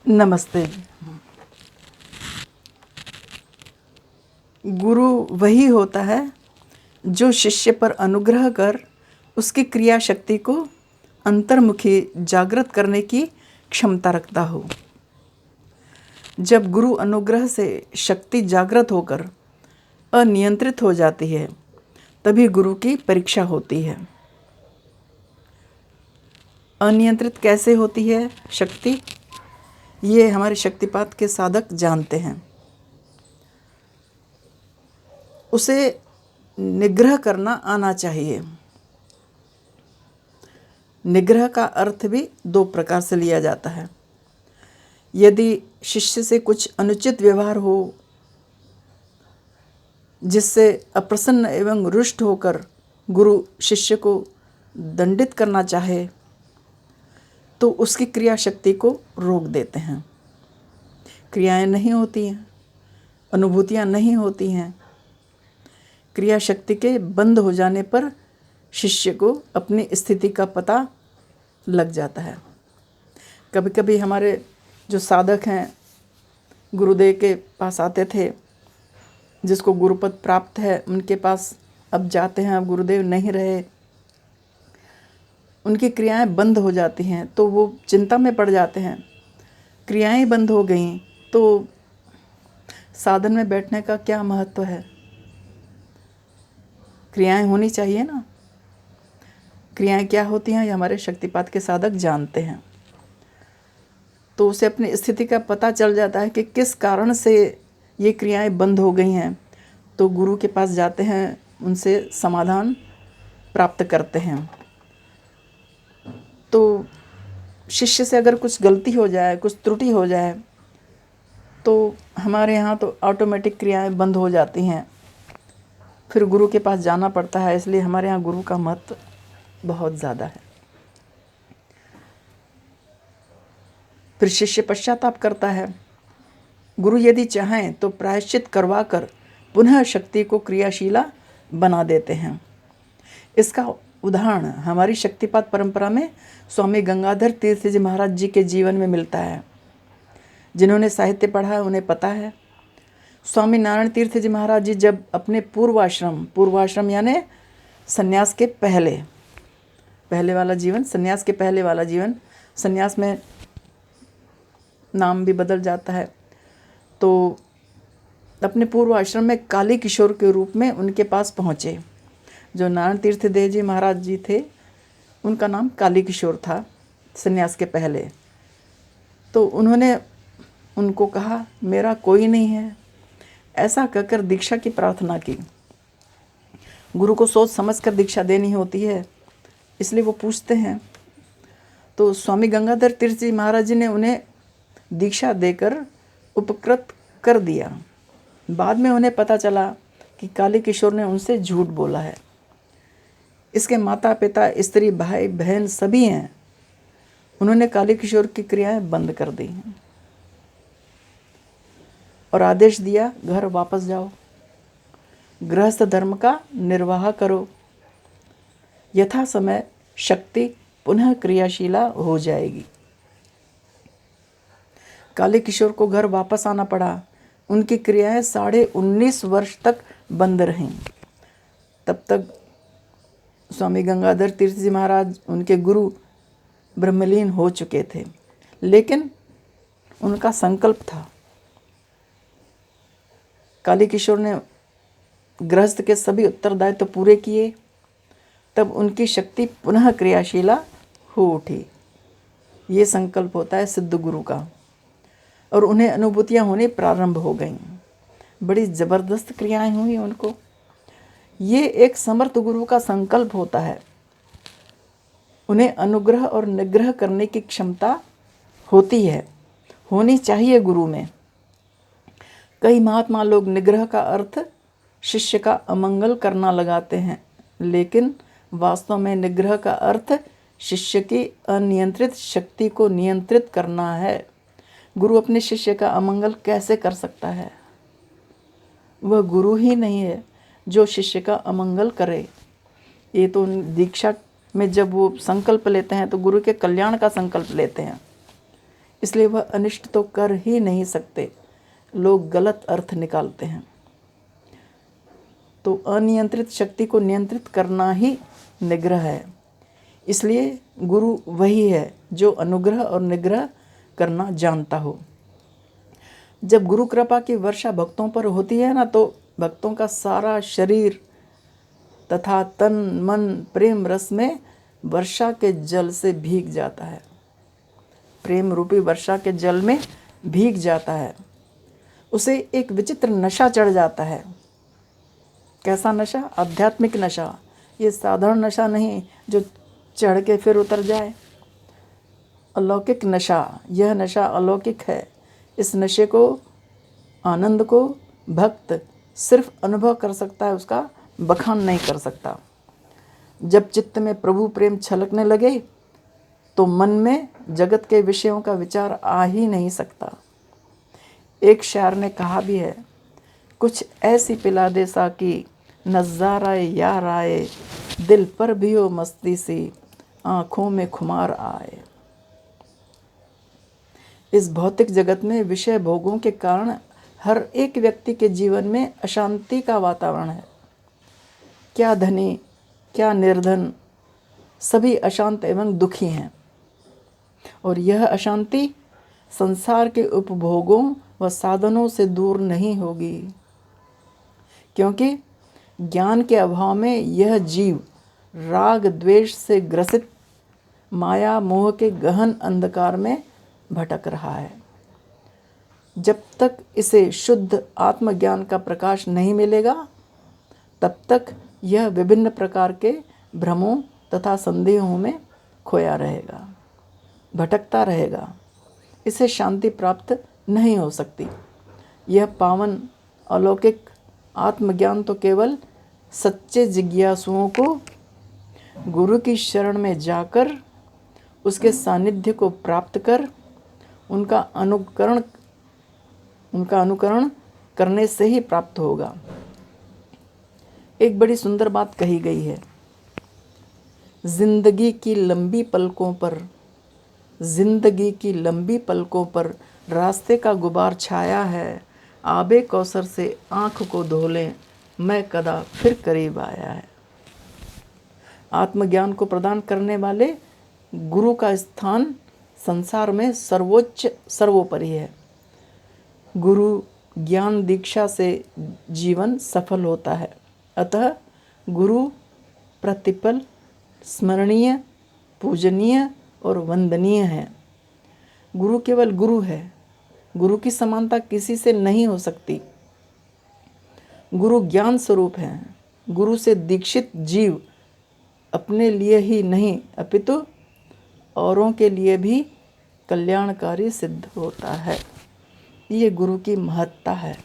नमस्ते। गुरु वही होता है जो शिष्य पर अनुग्रह कर उसकी क्रिया शक्ति को अंतर्मुखी जागृत करने की क्षमता रखता हो। जब गुरु अनुग्रह से शक्ति जागृत होकर अनियंत्रित हो जाती है तभी गुरु की परीक्षा होती है। अनियंत्रित कैसे होती है शक्ति, ये हमारे शक्तिपात के साधक जानते हैं। उसे निग्रह करना आना चाहिए। निग्रह का अर्थ भी दो प्रकार से लिया जाता है। यदि शिष्य से कुछ अनुचित व्यवहार हो जिससे अप्रसन्न एवं रुष्ट होकर गुरु शिष्य को दंडित करना चाहे तो उसकी क्रिया शक्ति को रोक देते हैं। क्रियाएं नहीं होती हैं, अनुभूतियां नहीं होती हैं। क्रिया शक्ति के बंद हो जाने पर शिष्य को अपनी स्थिति का पता लग जाता है। कभी कभी हमारे जो साधक हैं गुरुदेव के पास आते थे, जिसको गुरुपद प्राप्त है उनके पास अब जाते हैं, अब गुरुदेव नहीं रहे, उनकी क्रियाएं बंद हो जाती हैं तो वो चिंता में पड़ जाते हैं। क्रियाएं बंद हो गई तो साधन में बैठने का क्या महत्व है। क्रियाएं होनी चाहिए ना। क्रियाएं क्या होती हैं ये हमारे शक्तिपात के साधक जानते हैं। तो उसे अपनी स्थिति का पता चल जाता है कि किस कारण से ये क्रियाएं बंद हो गई हैं। तो गुरु के पास जाते हैं, उनसे समाधान प्राप्त करते हैं। तो शिष्य से अगर कुछ गलती हो जाए, कुछ त्रुटि हो जाए तो हमारे यहाँ तो ऑटोमेटिक क्रियाएं बंद हो जाती हैं। फिर गुरु के पास जाना पड़ता है। इसलिए हमारे यहाँ गुरु का महत्व बहुत ज़्यादा है। फिर शिष्य पश्चाताप करता है। गुरु यदि चाहें तो प्रायश्चित करवा कर पुनः शक्ति को क्रियाशीला बना देते हैं। इसका उदाहरण हमारी शक्तिपात परंपरा में स्वामी गंगाधर तीर्थ जी महाराज जी के जीवन में मिलता है। जिन्होंने साहित्य पढ़ा है उन्हें पता है। स्वामी नारायण तीर्थ जी महाराज जी जब अपने पूर्वाश्रम यानी सन्यास के पहले वाला जीवन, सन्यास के पहले वाला जीवन, सन्यास में नाम भी बदल जाता है, तो अपने पूर्व आश्रम में काली किशोर के रूप में उनके पास पहुँचे। जो नारायण तीर्थ देव जी महाराज जी थे उनका नाम काली किशोर था सन्यास के पहले। तो उन्होंने उनको कहा मेरा कोई नहीं है, ऐसा कहकर दीक्षा की प्रार्थना की। गुरु को सोच समझ कर दीक्षा देनी होती है, इसलिए वो पूछते हैं। तो स्वामी गंगाधर तीर्थ जी महाराज जी ने उन्हें दीक्षा देकर उपकृत कर दिया। बाद में उन्हें पता चला कि काली किशोर ने उनसे झूठ बोला है। इसके माता पिता, स्त्री, भाई बहन सभी हैं। उन्होंने काली किशोर की क्रियाएं बंद कर दी और आदेश दिया घर वापस जाओ, गृहस्थ धर्म का निर्वाह करो, यथा समय शक्ति पुनः क्रियाशीला हो जाएगी। काली किशोर को घर वापस आना पड़ा। उनकी क्रियाएं 19.5 वर्ष तक बंद रहीं। तब तक स्वामी गंगाधर तीर्थ जी महाराज उनके गुरु ब्रह्मलीन हो चुके थे, लेकिन उनका संकल्प था। काली किशोर ने गृहस्थ के सभी उत्तरदायित्व तो पूरे किए, तब उनकी शक्ति पुनः क्रियाशीला हो उठी। ये संकल्प होता है सिद्ध गुरु का, और उन्हें अनुभूतियाँ होने प्रारंभ हो गईं। बड़ी ज़बरदस्त क्रियाएं हुई उनको। ये एक समर्थ गुरु का संकल्प होता है। उन्हें अनुग्रह और निग्रह करने की क्षमता होती है, होनी चाहिए गुरु में। कई महात्मा लोग निग्रह का अर्थ शिष्य का अमंगल करना लगाते हैं, लेकिन वास्तव में निग्रह का अर्थ शिष्य की अनियंत्रित शक्ति को नियंत्रित करना है। गुरु अपने शिष्य का अमंगल कैसे कर सकता है? वह गुरु ही नहीं है जो शिष्य का अमंगल करे। ये तो दीक्षा में जब वो संकल्प लेते हैं तो गुरु के कल्याण का संकल्प लेते हैं। इसलिए वह अनिष्ट तो कर ही नहीं सकते। लोग गलत अर्थ निकालते हैं। तो अनियंत्रित शक्ति को नियंत्रित करना ही निग्रह है। इसलिए गुरु वही है जो अनुग्रह और निग्रह करना जानता हो। जब गुरु कृपा की वर्षा भक्तों पर होती है ना, तो भक्तों का सारा शरीर तथा तन मन प्रेम रस में वर्षा के जल से भीग जाता है। प्रेम रूपी वर्षा के जल में भीग जाता है। उसे एक विचित्र नशा चढ़ जाता है। कैसा नशा? आध्यात्मिक नशा। ये साधारण नशा नहीं जो चढ़ के फिर उतर जाए। अलौकिक नशा। यह नशा अलौकिक है। इस नशे को, आनंद को भक्त सिर्फ अनुभव कर सकता है, उसका बखान नहीं कर सकता। जब चित्त में प्रभु प्रेम छलकने लगे तो मन में जगत के विषयों का विचार आ ही नहीं सकता। एक शायर ने कहा भी है, कुछ ऐसी पिला दे साकी नज़ाराए यार आए, दिल पर भी हो मस्ती सी आँखों में खुमार आए। इस भौतिक जगत में विषय भोगों के कारण हर एक व्यक्ति के जीवन में अशांति का वातावरण है। क्या धनी क्या निर्धन, सभी अशांत एवं दुखी हैं। और यह अशांति संसार के उपभोगों व साधनों से दूर नहीं होगी, क्योंकि ज्ञान के अभाव में यह जीव राग द्वेष से ग्रसित माया मोह के गहन अंधकार में भटक रहा है। जब तक इसे शुद्ध आत्मज्ञान का प्रकाश नहीं मिलेगा, तब तक यह विभिन्न प्रकार के भ्रमों तथा संदेहों में खोया रहेगा, भटकता रहेगा। इसे शांति प्राप्त नहीं हो सकती। यह पावन अलौकिक आत्मज्ञान तो केवल सच्चे जिज्ञासुओं को गुरु की शरण में जाकर उसके सानिध्य को प्राप्त कर उनका अनुकरण करने से ही प्राप्त होगा। एक बड़ी सुंदर बात कही गई है, जिंदगी की लंबी पलकों पर रास्ते का गुबार छाया है, आबे कौसर से आँख को धो लें, मैं कदा फिर करीब आया है। आत्मज्ञान को प्रदान करने वाले गुरु का स्थान संसार में सर्वोच्च सर्वोपरि है। गुरु ज्ञान दीक्षा से जीवन सफल होता है। अतः गुरु प्रतिपल स्मरणीय, पूजनीय और वंदनीय है। गुरु केवल गुरु है। गुरु की समानता किसी से नहीं हो सकती। गुरु ज्ञान स्वरूप है। गुरु से दीक्षित जीव अपने लिए ही नहीं अपितु औरों के लिए भी कल्याणकारी सिद्ध होता है। ये गुरु की महत्ता है।